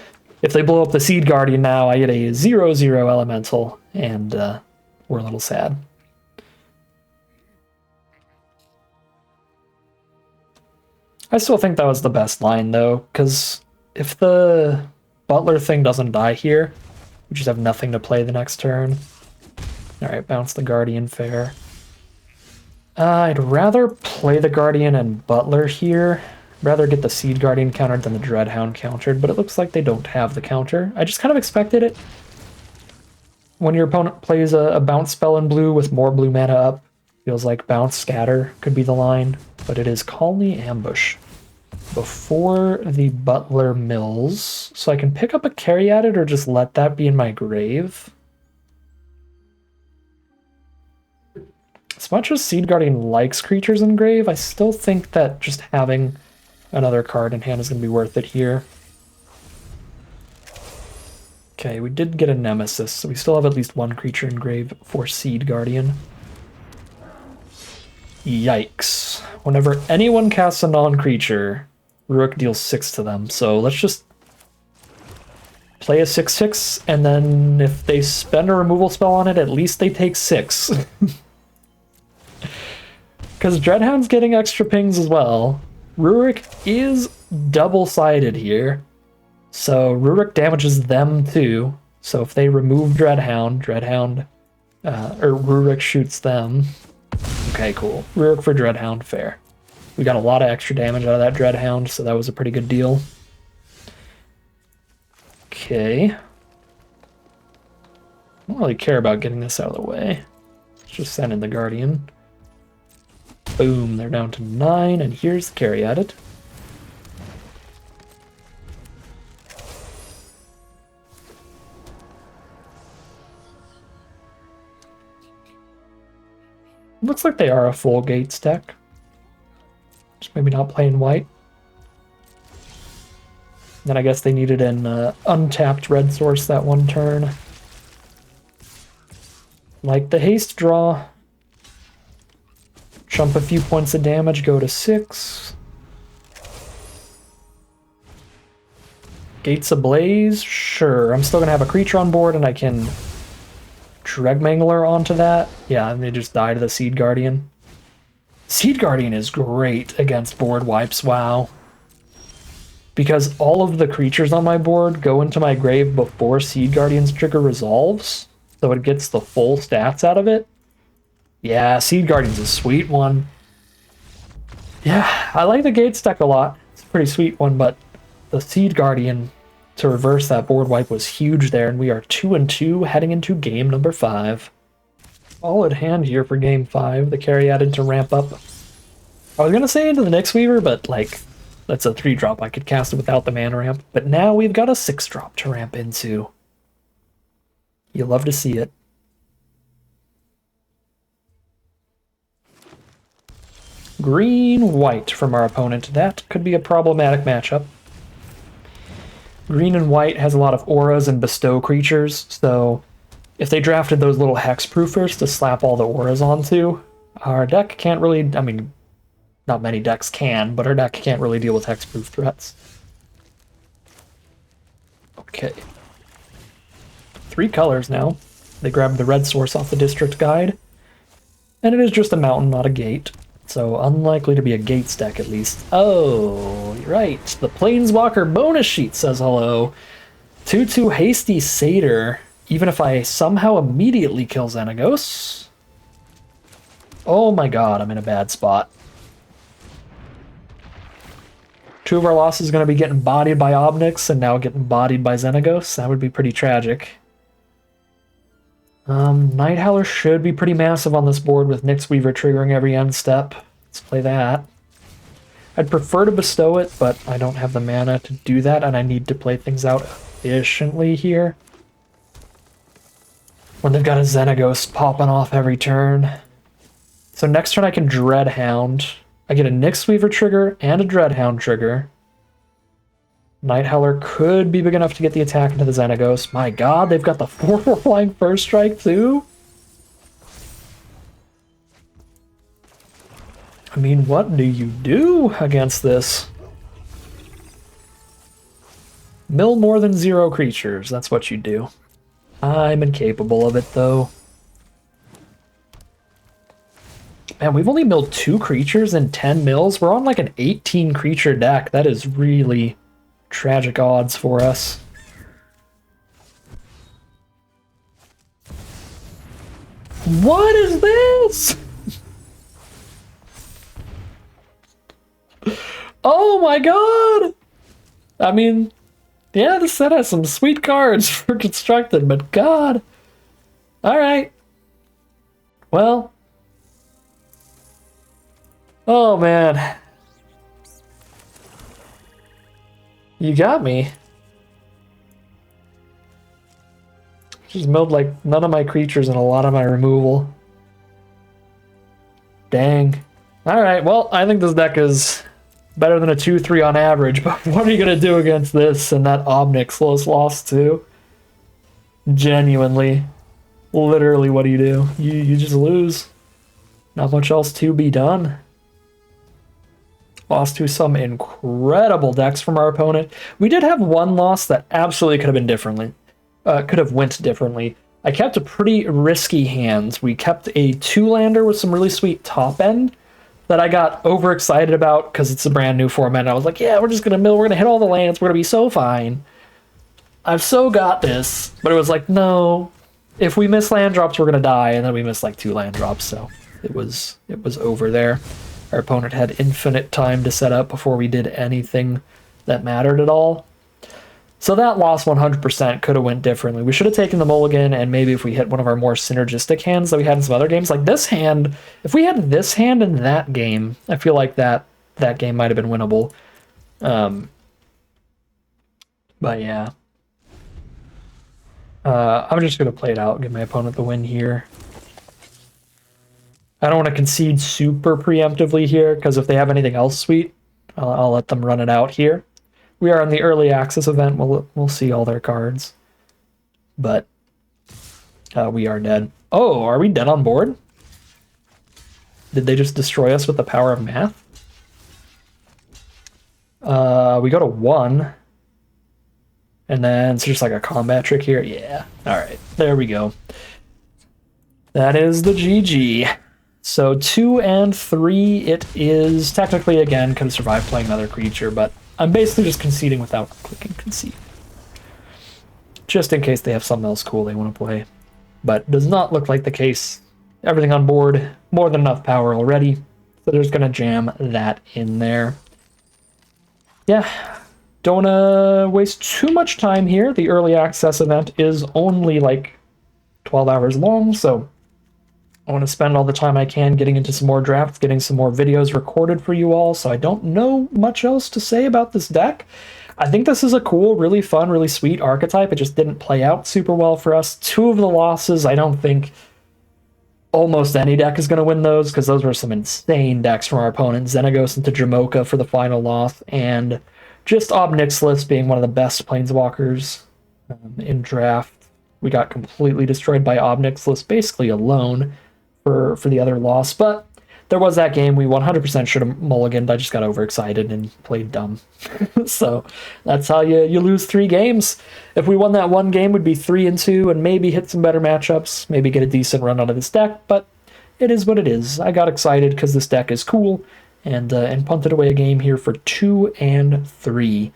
If they blow up the Seed Guardian now, I get a 0/0 elemental, and we're a little sad. I still think that was the best line, though, because if the Butler thing doesn't die here, we just have nothing to play the next turn. Alright, bounce the Guardian, fair. I'd rather play the Guardian and Butler here. Rather get the Seed Guardian countered than the Dreadhound countered, but it looks like they don't have the counter. I just kind of expected it. When your opponent plays a bounce spell in blue with more blue mana up, feels like bounce scatter could be the line, but it is Colony Ambush before the Butler mills, so I can pick up a carry at it or just let that be in my grave. As much as Seed Guardian likes creatures in grave, I still think that just having another card in hand is going to be worth it here. Okay, we did get a Nemesis, so we still have at least one creature in grave for Seed Guardian. Yikes. Whenever anyone casts a non-creature, Rurik deals 6 to them, so let's just play a 6/6, and then if they spend a removal spell on it, at least they take 6. Because Dreadhound's getting extra pings as well. Rurik is double-sided here, so Rurik damages them too. So if they remove Dreadhound, or Rurik shoots them. Okay, cool. Rurik for Dreadhound, fair. We got a lot of extra damage out of that Dreadhound, so that was a pretty good deal. Okay. I don't really care about getting this out of the way. Let's just send in the Guardian. Boom, they're down to 9, and here's the carry at it. Looks like they are a full Gates deck. Just maybe not playing white. Then I guess they needed an untapped red source that one turn. Like the haste draw. Jump a few points of damage, go to 6. Gates Ablaze? Sure. I'm still going to have a creature on board, and I can Dregmangler onto that. Yeah, and they just die to the Seed Guardian. Seed Guardian is great against board wipes, wow. Because all of the creatures on my board go into my grave before Seed Guardian's trigger resolves, so it gets the full stats out of it. Yeah, Seed Guardian's a sweet one. Yeah, I like the Gates deck a lot. It's a pretty sweet one, but the Seed Guardian to reverse that board wipe was huge there, and we are 2-2 heading into game number 5. Solid hand here for game 5. The carry added to ramp up. I was gonna say into the Nyx Weaver, but like, that's a 3-drop. I could cast it without the mana ramp, but now we've got a 6-drop to ramp into. You love to see it. Green-white from our opponent. That could be a problematic matchup. Green and white has a lot of auras and bestow creatures, so if they drafted those little hexproofers to slap all the auras onto, our deck can't really, I mean, not many decks can, but our deck can't really deal with hexproof threats. Okay. 3 colors now. They grabbed the red source off the District Guide, and it is just a mountain, not a gate. So unlikely to be a Gates deck, at least. Oh, right. The Planeswalker bonus sheet says hello. 2/2 Hasty Satyr. Even if I somehow immediately kill Xenagos. Oh my god, I'm in a bad spot. 2 of our losses are going to be getting bodied by Obnix and now getting bodied by Xenagos. That would be pretty tragic. Night Howler should be pretty massive on this board with Nyx Weaver triggering every end step. Let's play that. I'd prefer to bestow it, but I don't have the mana to do that, and I need to play things out efficiently here. When they've got a Xenagos popping off every turn. So next turn I can Dreadhound. I get a Nyx Weaver trigger and a Dreadhound trigger. Night Howler could be big enough to get the attack into the Xenagos. My god, they've got the 4/4 flying first strike too? I mean, what do you do against this? Mill more than 0 creatures, that's what you do. I'm incapable of it though. Man, we've only milled 2 creatures in 10 mills. We're on like an 18 creature deck. That is really tragic odds for us. What is this? Oh my god! I mean, yeah, this set has some sweet cards for constructed, but god. Alright. Well. Oh man. You got me. She's milled like none of my creatures and a lot of my removal. Dang. Alright, well, I think this deck is better than a 2-3 on average, but what are you going to do against this and that Obnix lost to? Genuinely. Literally, what do? You just lose. Not much else to be done. Lost to some incredible decks from our opponent. We did have one loss that absolutely could have been differently. Could have went differently. I kept a pretty risky hand. We kept a 2-lander with some really sweet top end that I got overexcited about because it's a brand new format. And I was like, yeah, we're just going to mill. We're going to hit all the lands. We're going to be so fine. I've so got this. But it was like, no. If we miss land drops, we're going to die. And then we missed like 2 land drops. So it was over there. Our opponent had infinite time to set up before we did anything that mattered at all. So that loss 100% could have went differently. We should have taken the mulligan, and maybe if we hit one of our more synergistic hands that we had in some other games, like this hand, if we had this hand in that game, I feel like that game might have been winnable. But yeah. I'm just going to play it out, give my opponent the win here. I don't want to concede super preemptively here, because if they have anything else sweet, I'll let them run it out here. We are in the early access event. We'll see all their cards. But we are dead. Oh, are we dead on board? Did they just destroy us with the power of math? We go to 1. And then it's just like a combat trick here. Yeah. All right. There we go. That is the GG. So 2 and 3, it is technically, again, could have survived playing another creature, but I'm basically just conceding without clicking concede. Just in case they have something else cool they want to play. But does not look like the case. Everything on board, more than enough power already. So they're just going to jam that in there. Yeah, don't waste too much time here. The early access event is only like 12 hours long, so I want to spend all the time I can getting into some more drafts, getting some more videos recorded for you all, so I don't know much else to say about this deck. I think this is a cool, really fun, really sweet archetype. It just didn't play out super well for us. 2 of the losses, I don't think almost any deck is going to win those, because those were some insane decks from our opponent. Xenagos into Jamocha for the final loss, and just Obnixilus being one of the best Planeswalkers in draft. We got completely destroyed by Obnixilus basically alone for the other loss, but there was that game we 100% should have mulliganed. I just got overexcited and played dumb. So that's how you lose 3 games. If we won that one game, we'd be 3-2 and maybe hit some better matchups, maybe get a decent run out of this deck, but it is what it is. I got excited because this deck is cool, and punted away a game here for 2-3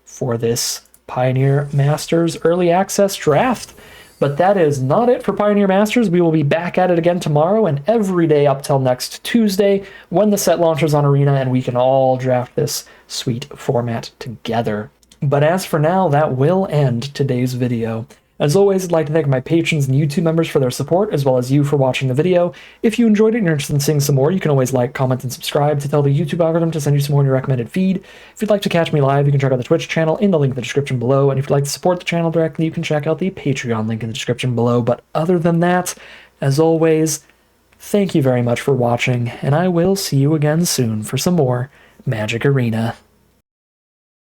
for this Pioneer Masters Early Access Draft. But that is not it for Pioneer Masters. We will be back at it again tomorrow and every day up till next Tuesday when the set launches on Arena and we can all draft this sweet format together. But as for now, that will end today's video. As always, I'd like to thank my patrons and YouTube members for their support, as well as you for watching the video. If you enjoyed it and you're interested in seeing some more, you can always like, comment, and subscribe to tell the YouTube algorithm to send you some more in your recommended feed. If you'd like to catch me live, you can check out the Twitch channel in the link in the description below, and if you'd like to support the channel directly, you can check out the Patreon link in the description below. But other than that, as always, thank you very much for watching, and I will see you again soon for some more Magic Arena.